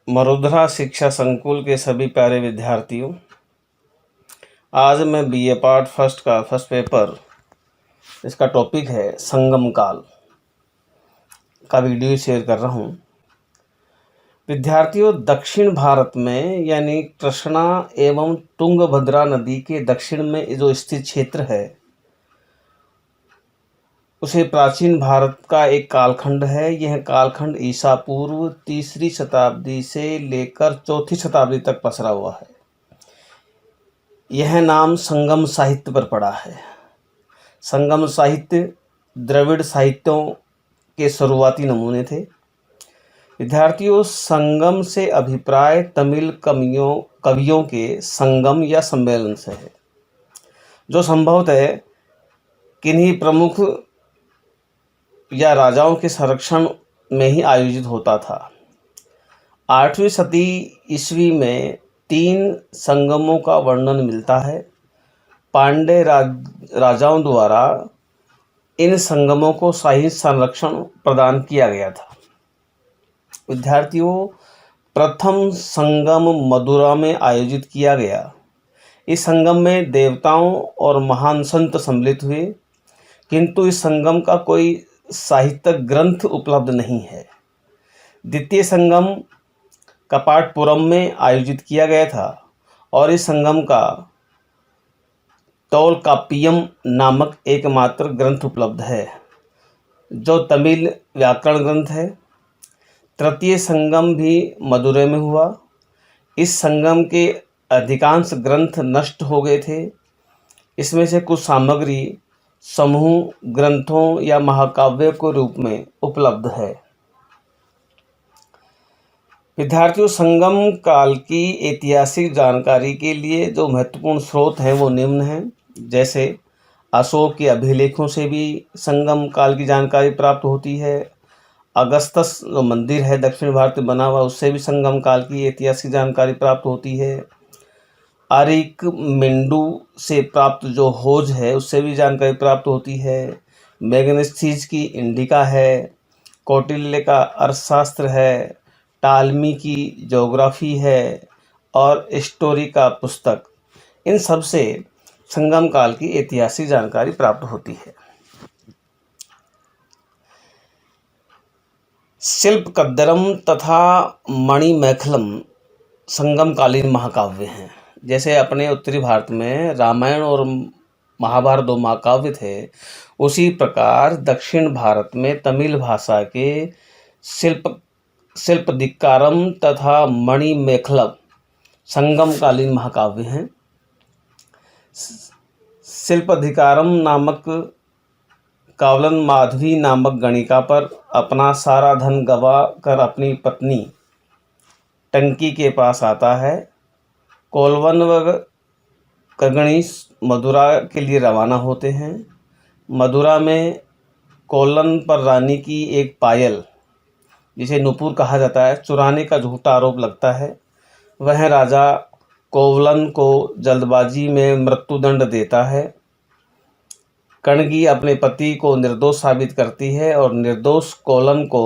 मरुधरा शिक्षा संकुल के सभी प्यारे विद्यार्थियों, आज मैं बीए पार्ट फर्स्ट का फर्स्ट पेपर, इसका टॉपिक है संगम काल का वीडियो शेयर कर रहा हूँ। विद्यार्थियों, दक्षिण भारत में यानी कृष्णा एवं तुंगभद्रा नदी के दक्षिण में जो स्थित क्षेत्र है उसे प्राचीन भारत का एक कालखंड है। यह कालखंड ईसा पूर्व 3री शताब्दी से लेकर 4थी शताब्दी तक पसरा हुआ है। यह नाम संगम साहित्य पर पड़ा है। संगम साहित्य द्रविड़ साहित्यों के शुरुआती नमूने थे। विद्यार्थियों, संगम से अभिप्राय तमिल कवियों के संगम या सम्मेलन से है, जो संभवतः किन्हीं प्रमुख या राजाओं के संरक्षण में ही आयोजित होता था। 8वीं सदी ईस्वी में 3 संगमों का वर्णन मिलता है। पांड्य राजाओं द्वारा इन संगमों को शाही संरक्षण प्रदान किया गया था। विद्यार्थियों, प्रथम संगम मदुरा में आयोजित किया गया। इस संगम में देवताओं और महान संत सम्मिलित हुए, किंतु इस संगम का कोई साहित्यिक ग्रंथ उपलब्ध नहीं है। द्वितीय संगम कपाटपुरम में आयोजित किया गया था और इस संगम का तोलकाप्पियम नामक एकमात्र ग्रंथ उपलब्ध है, जो तमिल व्याकरण ग्रंथ है। तृतीय संगम भी मदुरै में हुआ। इस संगम के अधिकांश ग्रंथ नष्ट हो गए थे। इसमें से कुछ सामग्री समूह ग्रंथों या महाकाव्य के रूप में उपलब्ध है। विद्यार्थियों, संगम काल की ऐतिहासिक जानकारी के लिए जो महत्वपूर्ण स्रोत हैं वो निम्न हैं। जैसे अशोक के अभिलेखों से भी संगम काल की जानकारी प्राप्त होती है। अगस्तस जो मंदिर है दक्षिण भारत में बना हुआ, उससे भी संगम काल की ऐतिहासिक जानकारी प्राप्त होती है। आरिक मेंडू से प्राप्त जो खोज है उससे भी जानकारी प्राप्त होती है। मैग्नेस्थीज की इंडिका है, कौटिल्य का अर्थशास्त्र है, टालमी की ज्योग्राफी है और स्टोरी का पुस्तक, इन सब से संगम काल की ऐतिहासिक जानकारी प्राप्त होती है। शिल्पकद्दरम तथा मणिमेखलम संगमकालीन महाकाव्य हैं। जैसे अपने उत्तरी भारत में रामायण और महाभारत 2 महाकाव्य थे, उसी प्रकार दक्षिण भारत में तमिल भाषा के शिल्पदिक्कारम तथा मणिमेखलम संगमकालीन महाकाव्य हैं। शिल्पदिक्कारम नामक कावलन माधवी नामक गणिका पर अपना सारा धन गवा कर अपनी पत्नी टंकी के पास आता है। कोलवन व कगणीश मदुरा के लिए रवाना होते हैं। मदुरा में कोलन पर रानी की एक पायल, जिसे नुपुर कहा जाता है, चुराने का झूठा आरोप लगता है। वह राजा कोवलन को जल्दबाजी में मृत्युदंड देता है। कणगी अपने पति को निर्दोष साबित करती है और निर्दोष कोलन को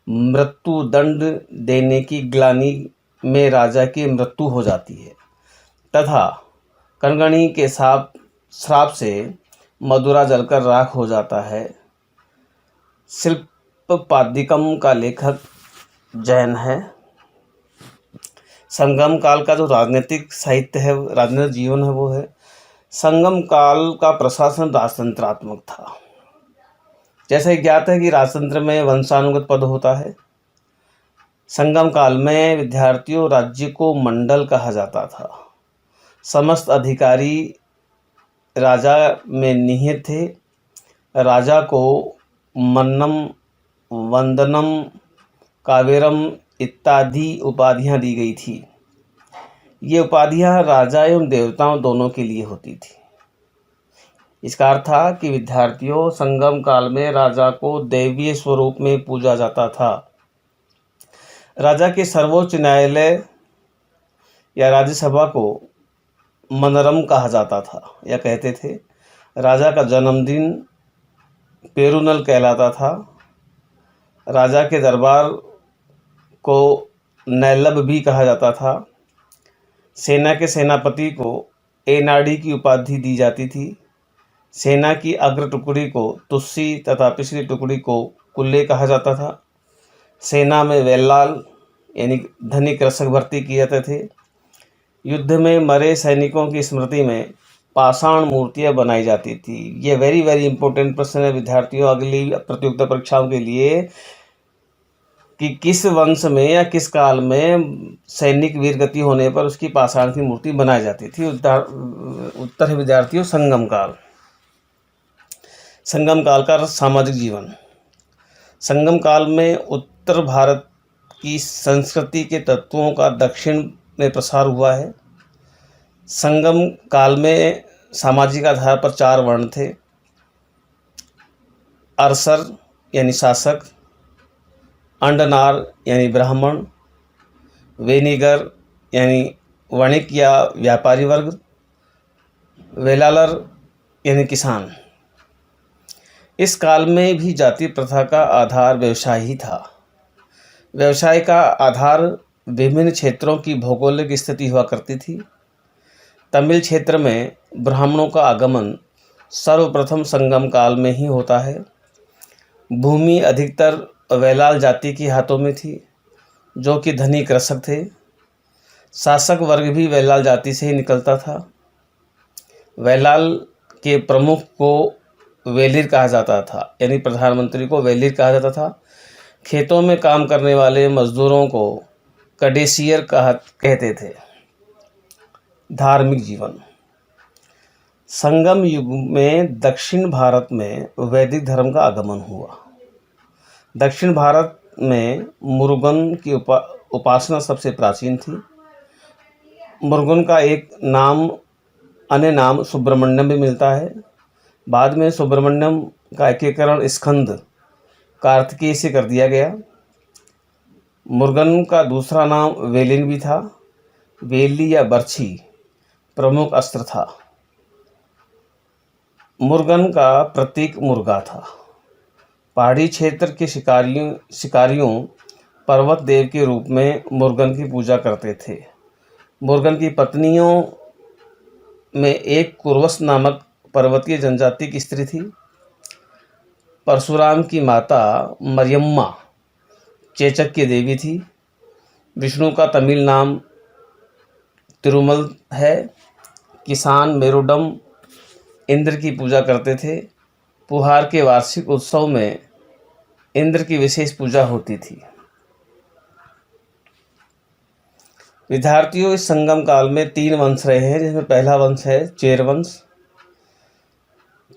मृत्युदंड देने की ग्लानि में राजा की मृत्यु हो जाती है तथा कणगणी के श्राप से मदुरा जलकर राख हो जाता है। शिल्पपादिकम का लेखक जैन है। संगम काल का जो राजनीतिक साहित्य है, राजनीतिक जीवन है, वो है संगम काल का प्रशासन राजतंत्रात्मक था। जैसे ज्ञात है कि राजतंत्र में वंशानुगत पद होता है। संगम काल में विद्यार्थियों राज्य को मंडल कहा जाता था। समस्त अधिकारी राजा में निहित थे। राजा को मन्नम, वंदनम, कावेरम इत्यादि उपाधियां दी गई थी। ये उपाधियां राजा एवं देवताओं दोनों के लिए होती थी। इसका अर्थ था कि विद्यार्थियों, संगम काल में राजा को दैवीय स्वरूप में पूजा जाता था। राजा के सर्वोच्च न्यायालय या राज्यसभा को मनरम कहा जाता था या कहते थे। राजा का जन्मदिन पेरुनल कहलाता था। राजा के दरबार को नैलब भी कहा जाता था। सेना के सेनापति को एनाडी की उपाधि दी जाती थी। सेना की अग्र टुकड़ी को तुस्सी तथा पिछली टुकड़ी को कुल्ले कहा जाता था। सेना में वेल्लाल यानी धनिक कृषक भर्ती किए जाते थे। युद्ध में मरे सैनिकों की स्मृति में पाषाण मूर्तियां बनाई जाती थी। ये वेरी वेरी इंपॉर्टेंट प्रश्न है विद्यार्थियों अगली प्रतियोगिता परीक्षाओं के लिए कि किस वंश में या किस काल में सैनिक वीरगति होने पर उसकी पाषाण की मूर्ति बनाई जाती थी। उत्तर है विद्यार्थियों संगम काल। संगम काल का सामाजिक जीवन। संगम काल में उत्तर भारत की संस्कृति के तत्वों का दक्षिण में प्रसार हुआ है। संगम काल में सामाजिक आधार पर 4 वर्ण थे। अरसर यानी शासक, अंडनार यानी ब्राह्मण, वेनिगर यानी वणिक या व्यापारी वर्ग, वेलालर यानी किसान। इस काल में भी जाति प्रथा का आधार व्यवसाय ही था। व्यवसाय का आधार विभिन्न क्षेत्रों की भौगोलिक स्थिति हुआ करती थी। तमिल क्षेत्र में ब्राह्मणों का आगमन सर्वप्रथम संगम काल में ही होता है। भूमि अधिकतर वेलाल जाति के हाथों में थी, जो कि धनी कृषक थे। शासक वर्ग भी वेलाल जाति से ही निकलता था। वेलाल के प्रमुख को वेलिर कहा जाता था, यानी प्रधानमंत्री को वेलिर कहा जाता था। खेतों में काम करने वाले मजदूरों को कडेसियर कहते थे। धार्मिक जीवन। संगम युग में दक्षिण भारत में वैदिक धर्म का आगमन हुआ। दक्षिण भारत में मुरुगन की उपासना सबसे प्राचीन थी। मुरुगन का एक नाम अन्य नाम सुब्रमण्यम भी मिलता है। बाद में सुब्रमण्यम का एकीकरण स्कंद कार्तिकेय से कर दिया गया। मुरुगन का दूसरा नाम वेलिन भी था। वेली या बर्छी प्रमुख अस्त्र था। मुरुगन का प्रतीक मुर्गा था। पहाड़ी क्षेत्र के शिकारियों पर्वत देव के रूप में मुरुगन की पूजा करते थे। मुरुगन की पत्नियों में एक कुर्वस नामक पर्वतीय जनजाति की स्त्री थी। परशुराम की माता मरियम्मा चेचक की देवी थी। विष्णु का तमिल नाम तिरुमल है। किसान मेरुडम इंद्र की पूजा करते थे। पुहार के वार्षिक उत्सव में इंद्र की विशेष पूजा होती थी। विद्यार्थियों इस संगम काल में 3 वंश रहे हैं, जिसमें पहला वंश है चेर वंश।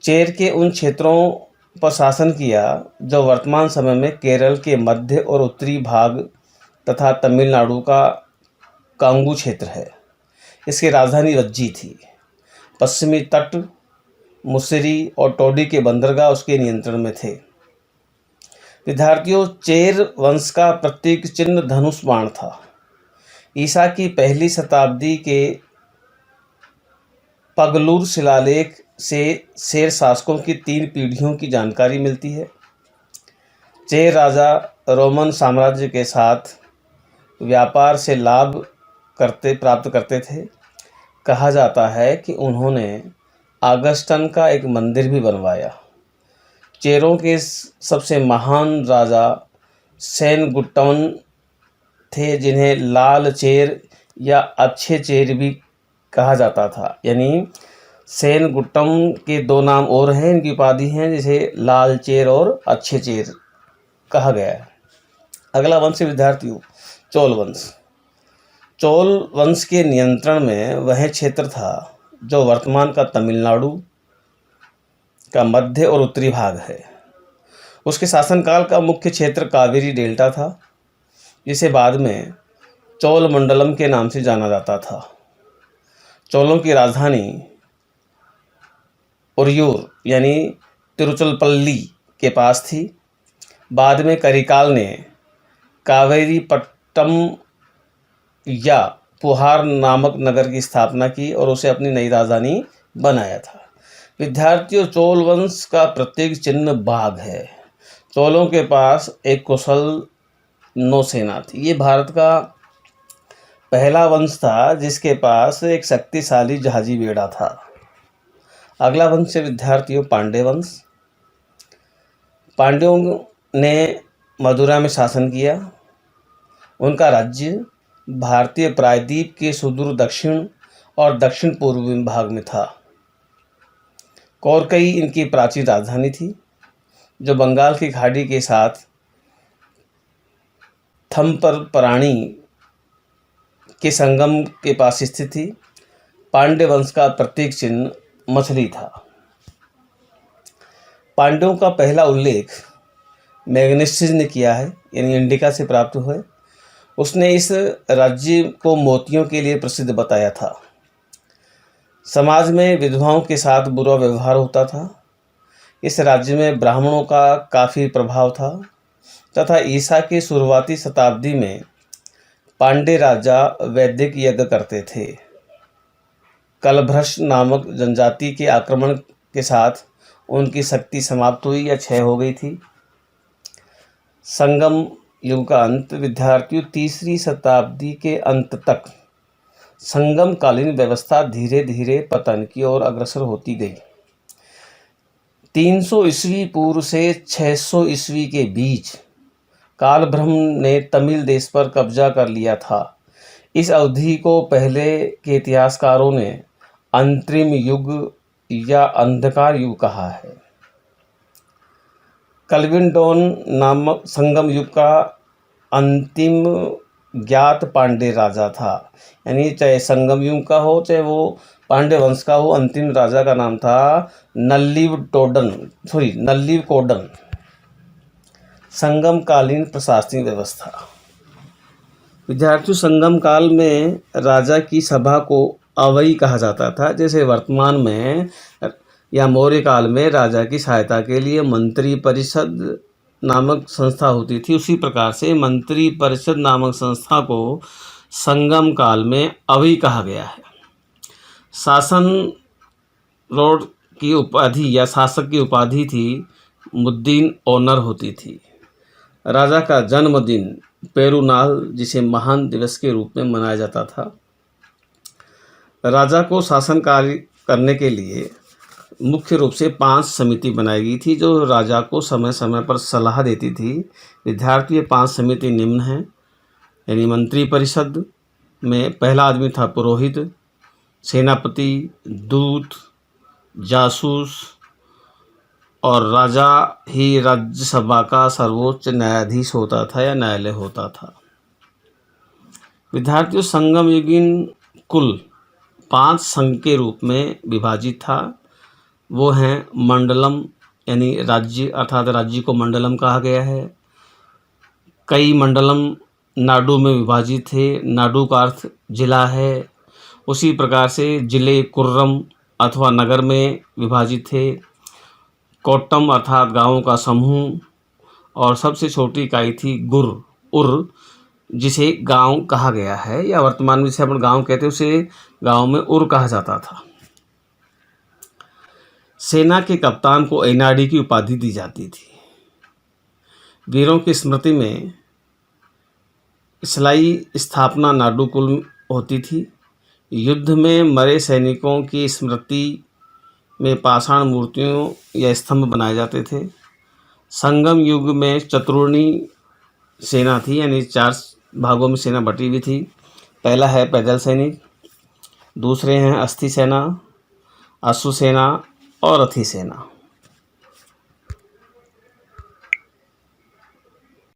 चेर के उन क्षेत्रों पर शासन किया जो वर्तमान समय में केरल के मध्य और उत्तरी भाग तथा तमिलनाडु का कांगू क्षेत्र है। इसकी राजधानी वज्जी थी। पश्चिमी तट मुसिरी और टोडी के बंदरगाह उसके नियंत्रण में थे। विद्यार्थियों चेर वंश का प्रतीक चिन्ह धनुष बाण था। ईसा की पहली शताब्दी के पगलूर शिलालेख से शेर शासकों की 3 पीढ़ियों की जानकारी मिलती है। चेर राजा रोमन साम्राज्य के साथ व्यापार से लाभ प्राप्त करते थे। कहा जाता है कि उन्होंने आगस्टन का एक मंदिर भी बनवाया। चेरों के सबसे महान राजा सेनगुट्टवन थे, जिन्हें लाल चेर या अच्छे चेर भी कहा जाता था। यानी सेनगुट्टम के 2 नाम और हैं, इनकी उपाधि हैं, जिसे लाल चेर और अच्छे चेर कहा गया है। अगला वंश विद्यार्थियों चोल वंश। चोल वंश के नियंत्रण में वह क्षेत्र था जो वर्तमान का तमिलनाडु का मध्य और उत्तरी भाग है। उसके शासनकाल का मुख्य क्षेत्र कावेरी डेल्टा था, जिसे बाद में चोल मंडलम के नाम से जाना जाता था। चोलों की राजधानी उरियूर यानी तिरुचिरापल्ली के पास थी। बाद में करिकाल ने कावेरीपट्टम या पुहार नामक नगर की स्थापना की और उसे अपनी नई राजधानी बनाया था। विद्यार्थियों चोल वंश का प्रतीक चिन्ह बाघ है। चोलों के पास एक कुशल नौसेना थी। ये भारत का पहला वंश था जिसके पास एक शक्तिशाली जहाजी बेड़ा था। अगला वंश है विद्यार्थियों पांड्य वंश। पांड्यों ने मदुरा में शासन किया। उनका राज्य भारतीय प्रायद्वीप के सुदूर दक्षिण और दक्षिण पूर्वी भाग में था। कौरकई इनकी प्राचीन राजधानी थी, जो बंगाल की खाड़ी के साथ थम्परपराणी के संगम के पास स्थित थी। पांड्य वंश का प्रतीक चिन्ह मछली था। पांड्यों का पहला उल्लेख मैग्नेसिस ने किया है, यानी इंडिका से प्राप्त हुए। उसने इस राज्य को मोतियों के लिए प्रसिद्ध बताया था। समाज में विधवाओं के साथ बुरा व्यवहार होता था। इस राज्य में ब्राह्मणों का काफ़ी प्रभाव था तथा ईसा की शुरुआती शताब्दी में पांड्य राजा वैदिक यज्ञ करते थे। कलभ्रश नामक जनजाति के आक्रमण के साथ उनकी शक्ति समाप्त हुई या क्षय हो गई थी। संगम युग का अंत विद्यार्थियों तीसरी शताब्दी के अंत तक संगमकालीन व्यवस्था धीरे धीरे पतन की ओर अग्रसर होती गई। 300 ईस्वी पूर्व से 600 ईस्वी के बीच कालभ्रम ने तमिल देश पर कब्जा कर लिया था। इस अवधि को पहले के इतिहासकारों ने अंतरिम युग या अंधकार युग कहा है। कल्विन नामक संगम युग का अंतिम ज्ञात पांड्य राजा था, यानी चाहे संगम युग का हो चाहे वो पांड्य वंश का हो, अंतिम राजा का नाम था नल्लीव कोडन। संगमकालीन प्रशासनिक व्यवस्था विद्यार्थियों संगम काल में राजा की सभा को अवई कहा जाता था। जैसे वर्तमान में या मौर्य काल में राजा की सहायता के लिए मंत्री परिषद नामक संस्था होती थी, उसी प्रकार से मंत्री परिषद नामक संस्था को संगम काल में अवई कहा गया है। शासन रोड की उपाधि या शासक की उपाधि थी मुद्दीन ओनर होती थी। राजा का जन्मदिन पेरुनाल, जिसे महान दिवस के रूप में मनाया जाता था। राजा को शासन कार्य करने के लिए मुख्य रूप से 5 समिति बनाई गई थी, जो राजा को समय समय पर सलाह देती थी। विद्यार्थी ये 5 समिति निम्न हैं, यानी मंत्री परिषद में पहला आदमी था पुरोहित, सेनापति, दूत, जासूस और राजा ही राज्यसभा का सर्वोच्च न्यायाधीश होता था या न्यायालय होता था। विद्यार्थियों संगम युगीन कुल 5 संघ के रूप में विभाजित था। वो हैं मंडलम, यानी राज्य, अर्थात राज्य को मंडलम कहा गया है। कई मंडलम नाडु में विभाजित थे। नाडु का अर्थ जिला है। उसी प्रकार से जिले कुर्रम अथवा नगर में विभाजित थे। कोट्टम अर्थात गांवों का समूह, और सबसे छोटी इकाई थी उर, जिसे गांव कहा गया है या वर्तमान में जिसे अपन गांव कहते हैं उसे गांव में उर कहा जाता था। सेना के कप्तान को एनाडी की उपाधि दी जाती थी। वीरों की स्मृति में सिलाई स्थापना नाडुकुल होती थी। युद्ध में मरे सैनिकों की स्मृति में पाषाण मूर्तियों या स्तंभ बनाए जाते थे। संगम युग में चतुर्णी सेना थी, यानी 4 भागों में सेना बटी हुई थी। पहला है पैदल सैनिक, दूसरे हैं अस्थि सेना, अश्व सेना और रथी सेना।